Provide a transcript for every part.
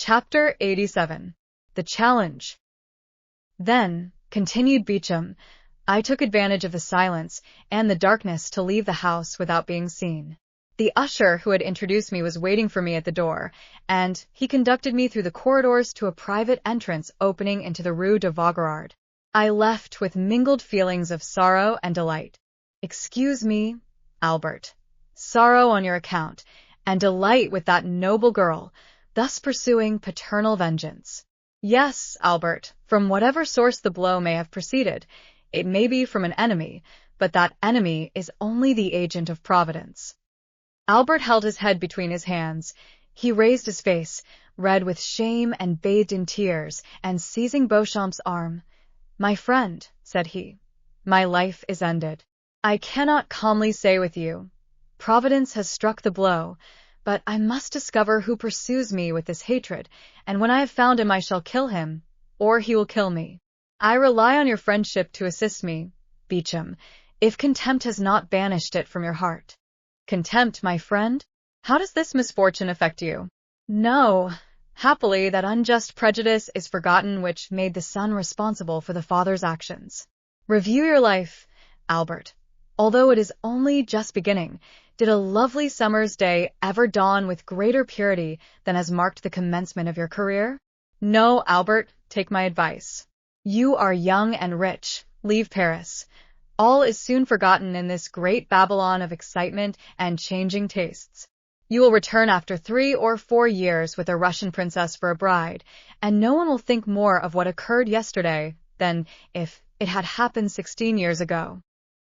Chapter 87. The Challenge. Then, continued Beecham, I took advantage of the silence and the darkness to leave the house without being seen. The usher who had introduced me was waiting for me at the door, and he conducted me through the corridors to a private entrance opening into the Rue de Vaugirard. I left with mingled feelings of sorrow and delight. Excuse me, Albert. Sorrow on your account, and delight with that noble girl, thus pursuing paternal vengeance. Yes, Albert, from whatever source the blow may have proceeded, it may be from an enemy, but that enemy is only the agent of Providence. Albert held his head between his hands. He raised his face, red with shame and bathed in tears, and seizing Beauchamp's arm, "My friend," said he, "my life is ended. I cannot calmly say with you, Providence has struck the blow, but I must discover who pursues me with this hatred, and when I have found him I shall kill him, or he will kill me. I rely on your friendship to assist me, Beecham, if contempt has not banished it from your heart." "Contempt, my friend? How does this misfortune affect you?" "No. Happily, that unjust prejudice is forgotten which made the son responsible for the father's actions. Review your life, Albert. Although it is only just beginning, did a lovely summer's day ever dawn with greater purity than has marked the commencement of your career? No, Albert, take my advice. You are young and rich. Leave Paris. All is soon forgotten in this great Babylon of excitement and changing tastes. You will return after 3 or 4 years with a Russian princess for a bride, and no one will think more of what occurred yesterday than if it had happened 16 years ago.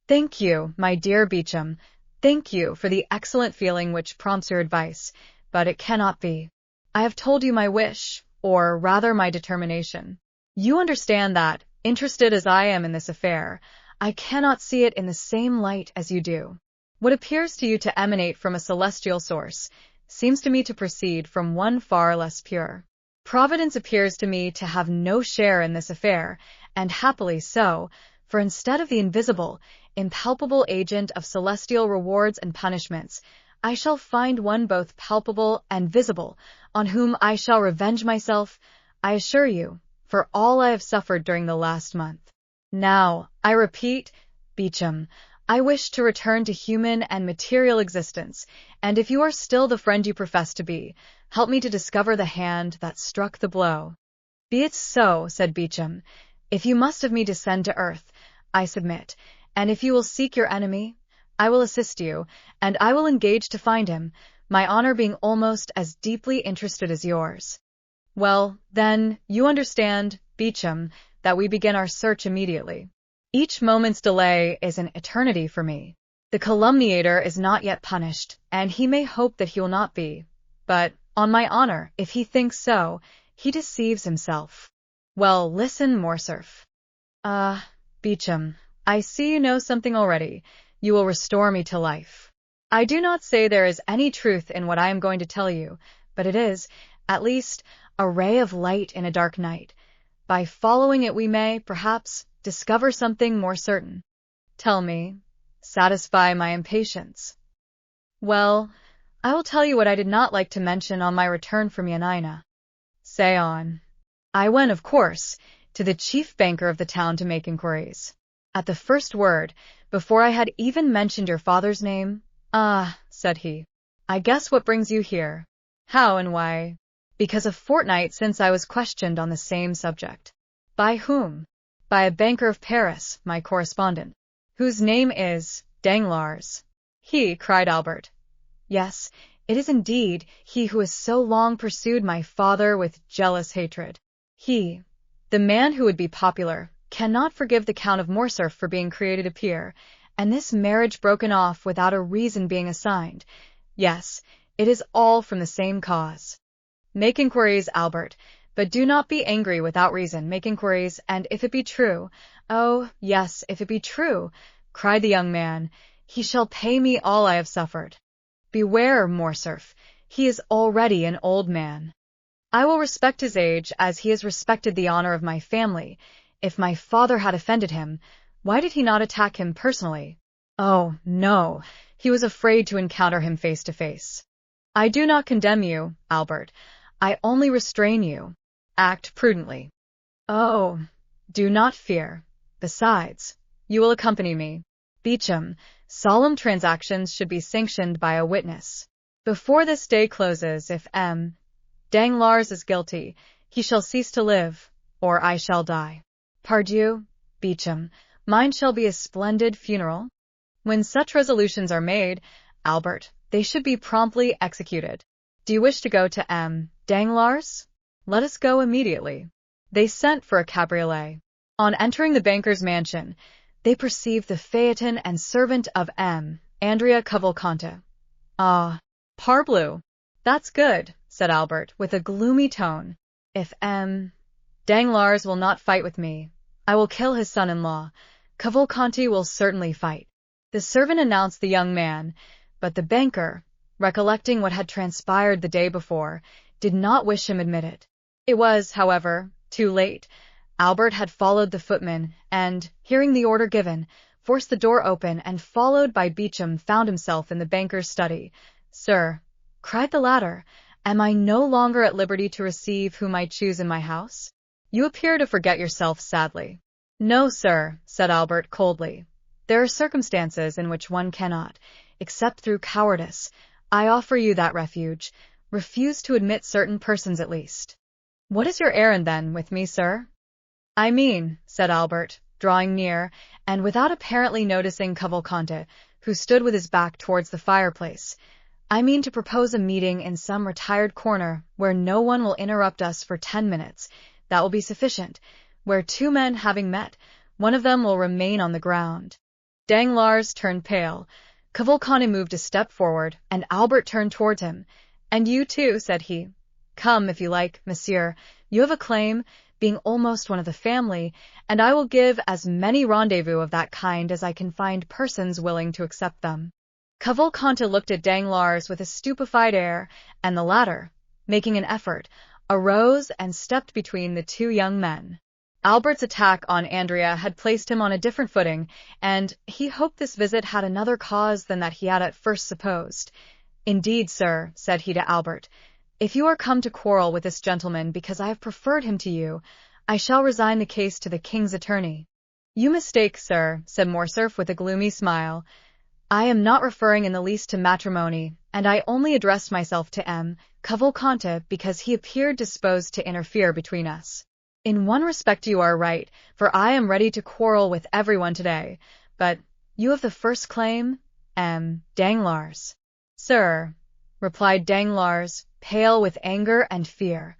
Thank you, my dear Beecham. Thank you for the excellent feeling which prompts your advice, but it cannot be. I have told you my wish, or rather my determination. You understand that, interested as I am in this affair, I cannot see it in the same light as you do. What appears to you to emanate from a celestial source seems to me to proceed from one far less pure. Providence appears to me to have no share in this affair, and happily so, for instead of the invisible, impalpable agent of celestial rewards and punishments, I shall find one both palpable and visible, on whom I shall revenge myself, I assure you, for all I have suffered during the last month. Now, I repeat, Beecham, I wish to return to human and material existence, and if you are still the friend you profess to be, help me to discover the hand that struck the blow." "Be it so," said Beecham. "If you must have me descend to earth, I submit, and if you will seek your enemy, I will assist you, and I will engage to find him, my honor being almost as deeply interested as yours." "Well, then, you understand, Beecham, that we begin our search immediately. Each moment's delay is an eternity for me. The calumniator is not yet punished, and he may hope that he will not be, but, on my honor, if he thinks so, he deceives himself. Well, listen, Morcerf." Beecham, I see you know something already. You will restore me to life. I do not say there is any truth in what I am going to tell you, but it is, at least, a ray of light in a dark night. By following it we may, perhaps, discover something more certain. Tell me. Satisfy my impatience. Well, I will tell you what I did not like to mention on my return from Yanina. Say on. I went, of course, to the chief banker of the town to make inquiries. At the first word, before I had even mentioned your father's name, said he, "I guess what brings you here." "How and why?" "Because a fortnight since I was questioned on the same subject." "By whom?" "By a banker of Paris, my correspondent." "Whose name is Danglars." "He," cried Albert. "Yes, it is indeed he who has so long pursued my father with jealous hatred. He, the man who would be popular, cannot forgive the Count of Morcerf for being created a peer, and this marriage broken off without a reason being assigned. Yes, it is all from the same cause. Make inquiries, Albert, but do not be angry without reason. Make inquiries, and if it be true— "Oh, yes, if it be true," cried the young man, "he shall pay me all I have suffered. Beware, Morcerf, he is already an old man. I will respect his age as he has respected the honor of my family. If my father had offended him, why did he not attack him personally? Oh, no, he was afraid to encounter him face to face. I do not condemn you, Albert. I only restrain you. Act prudently. Oh, do not fear. Besides, you will accompany me. Beecham, solemn transactions should be sanctioned by a witness. Before this day closes, if M. Danglars is guilty, he shall cease to live, or I shall die. Pardieu, Beecham, mine shall be a splendid funeral. When such resolutions are made, Albert, they should be promptly executed. Do you wish to go to M. Danglars? Let us go immediately. They sent for a cabriolet. On entering the banker's mansion, they perceived the phaeton and servant of M. Andrea Cavalcanti. Ah, parbleu! That's good, said Albert, with a gloomy tone. If M. Danglars will not fight with me, I will kill his son-in-law. Cavalcanti will certainly fight. The servant announced the young man, but the banker, recollecting what had transpired the day before, did not wish him admitted. It was, however, too late. Albert had followed the footman, and, hearing the order given, forced the door open and, followed by Beecham, found himself in the banker's study. "Sir," cried the latter, "am I no longer at liberty to receive whom I choose in my house? You appear to forget yourself sadly." "No, sir," said Albert coldly. "There are circumstances in which one cannot, except through cowardice. I offer you that refuge. Refuse to admit certain persons at least." "What is your errand, then, with me, sir?" "I mean," said Albert, drawing near, and without apparently noticing Cavalcanti, who stood with his back towards the fireplace, "I mean to propose a meeting in some retired corner where no one will interrupt us for 10 minutes. That will be sufficient. Where two men having met, one of them will remain on the ground." Danglars turned pale. Cavalcanti moved a step forward, and Albert turned towards him. "And you too," said he. "Come, if you like, monsieur. You have a claim, being almost one of the family, and I will give as many rendezvous of that kind as I can find persons willing to accept them." Cavalcanti looked at Danglars with a stupefied air, and the latter, making an effort, arose and stepped between the two young men. Albert's attack on Andrea had placed him on a different footing, and he hoped this visit had another cause than that he had at first supposed. "Indeed, sir," said he to Albert, "if you are come to quarrel with this gentleman because I have preferred him to you, I shall resign the case to the king's attorney." "You mistake, sir," said Morcerf with a gloomy smile. "I am not referring in the least to matrimony, and I only addressed myself to M. Cavalcanti because he appeared disposed to interfere between us. In one respect you are right, for I am ready to quarrel with everyone today, but you have the first claim, M. Danglars." "Sir," replied Danglars, pale with anger and fear,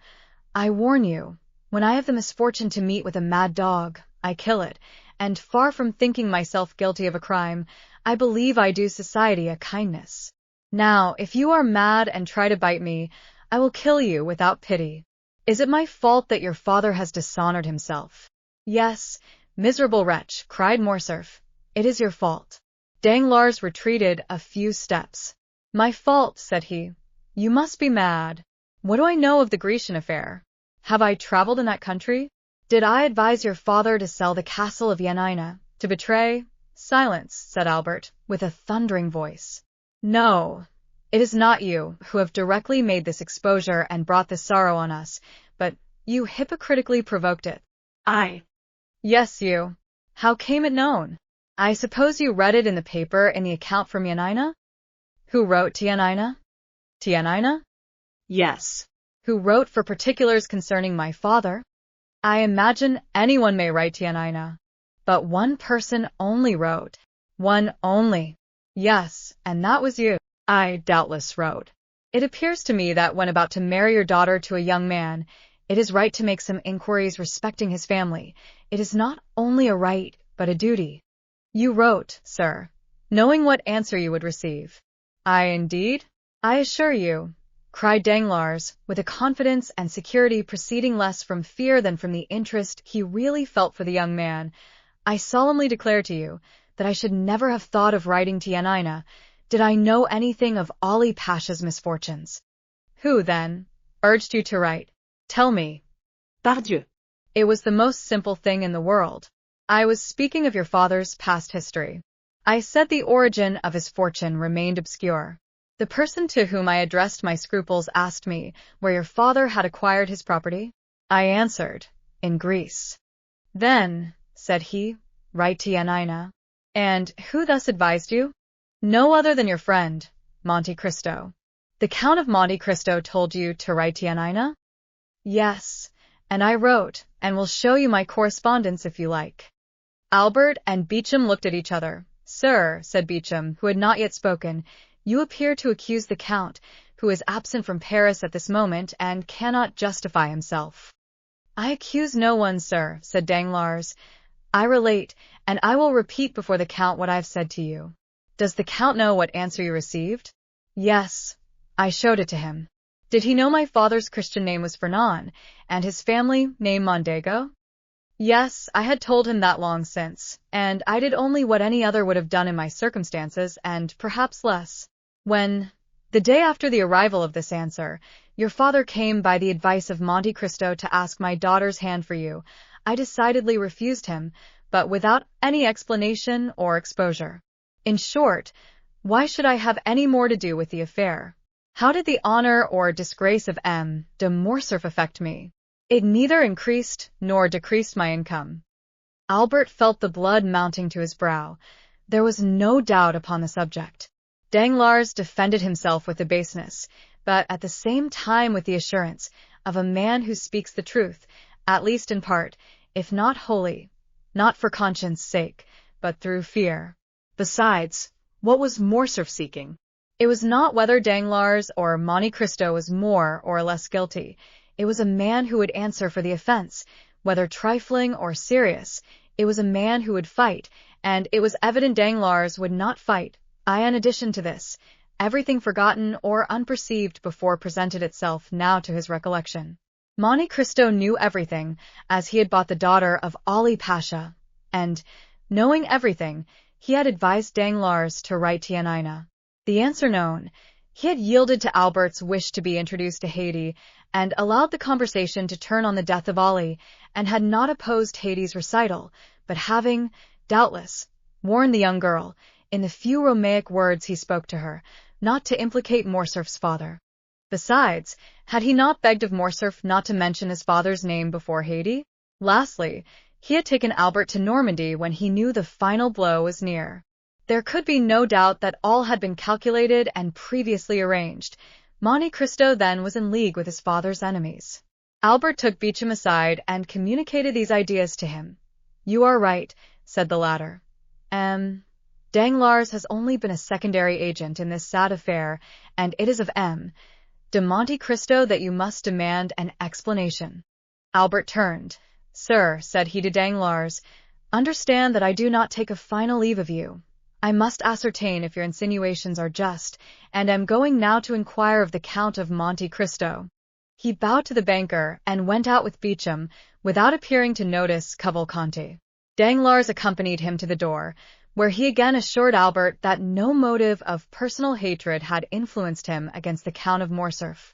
"I warn you, when I have the misfortune to meet with a mad dog, I kill it, and far from thinking myself guilty of a crime, I believe I do society a kindness. Now, if you are mad and try to bite me, I will kill you without pity. Is it my fault that your father has dishonored himself?" "Yes, miserable wretch," cried Morcerf, "it is your fault." Danglars retreated a few steps. "My fault," said he. "You must be mad. What do I know of the Grecian affair? Have I traveled in that country? Did I advise your father to sell the castle of Yanina, to betray—" "Silence," said Albert, with a thundering voice. "No, it is not you who have directly made this exposure and brought this sorrow on us, but you hypocritically provoked it." "I?" "Yes, you. How came it known? I suppose you read it in the paper in the account from Yanina?" "Who wrote to Yanina?" "To Yanina?" "Yes." "Who wrote for particulars concerning my father?" "I imagine anyone may write to Yanina. But one person only wrote." "One only?" "Yes, and that was you." "I doubtless wrote. It appears to me that when about to marry your daughter to a young man, it is right to make some inquiries respecting his family. It is not only a right, but a duty. You wrote, sir, knowing what answer you would receive." "I indeed?" "I assure you," cried Danglars, with a confidence and security proceeding less from fear than from the interest he really felt for the young man, "I solemnly declare to you that I should never have thought of writing to Yanina, did I know anything of Ali Pasha's misfortunes." "Who, then, urged you to write? Tell me." "Pardieu! It was the most simple thing in the world. I was speaking of your father's past history. I said the origin of his fortune remained obscure. The person to whom I addressed my scruples asked me where your father had acquired his property. I answered, in Greece. Then, said he, write to Yanina. And who thus advised you? No other than your friend, Monte Cristo. The Count of Monte Cristo told you to write to Yanina? Yes, and I wrote, and will show you my correspondence if you like. Albert and Beauchamp looked at each other. Sir, said Beauchamp, who had not yet spoken, you appear to accuse the Count, who is absent from Paris at this moment and cannot justify himself. I accuse no one, sir, said Danglars. I relate, and I will repeat before the Count what I have said to you. Does the Count know what answer you received? Yes, I showed it to him. Did he know my father's Christian name was Fernand, and his family name Mondego? Yes, I had told him that long since, and I did only what any other would have done in my circumstances, and perhaps less. When, the day after the arrival of this answer, your father came by the advice of Monte Cristo to ask my daughter's hand for you, I decidedly refused him, but without any explanation or exposure. In short, why should I have any more to do with the affair? How did the honor or disgrace of M. de Morcerf affect me? It neither increased nor decreased my income. Albert felt the blood mounting to his brow. There was no doubt upon the subject. Danglars defended himself with the baseness, but at the same time with the assurance of a man who speaks the truth, at least in part, if not wholly, not for conscience' sake, but through fear. Besides, what was Morcerf seeking? It was not whether Danglars or Monte Cristo was more or less guilty. It was a man who would answer for the offense, whether trifling or serious. It was a man who would fight, and it was evident Danglars would not fight. In addition to this, everything forgotten or unperceived before presented itself now to his recollection. Monte Cristo knew everything, as he had bought the daughter of Ali Pasha, and, knowing everything, he had advised Danglars to write to Yanina. The answer known, he had yielded to Albert's wish to be introduced to Haydée, and allowed the conversation to turn on the death of Ali, and had not opposed Haydée's recital, but having, doubtless, warned the young girl, in the few Romaic words he spoke to her, not to implicate Morcerf's father. Besides, had he not begged of Morcerf not to mention his father's name before Haydée? Lastly, he had taken Albert to Normandy when he knew the final blow was near. There could be no doubt that all had been calculated and previously arranged. Monte Cristo then was in league with his father's enemies. Albert took Beauchamp aside and communicated these ideas to him. You are right, said the latter. Danglars has only been a secondary agent in this sad affair, and it is of M. de Monte Cristo that you must demand an explanation. Albert turned. Sir, said he to Danglars, understand that I do not take a final leave of you. I must ascertain if your insinuations are just, and am going now to inquire of the Count of Monte Cristo. He bowed to the banker and went out with Beauchamp, without appearing to notice Cavalcanti. Danglars accompanied him to the door, where he again assured Albert that no motive of personal hatred had influenced him against the Count of Morcerf.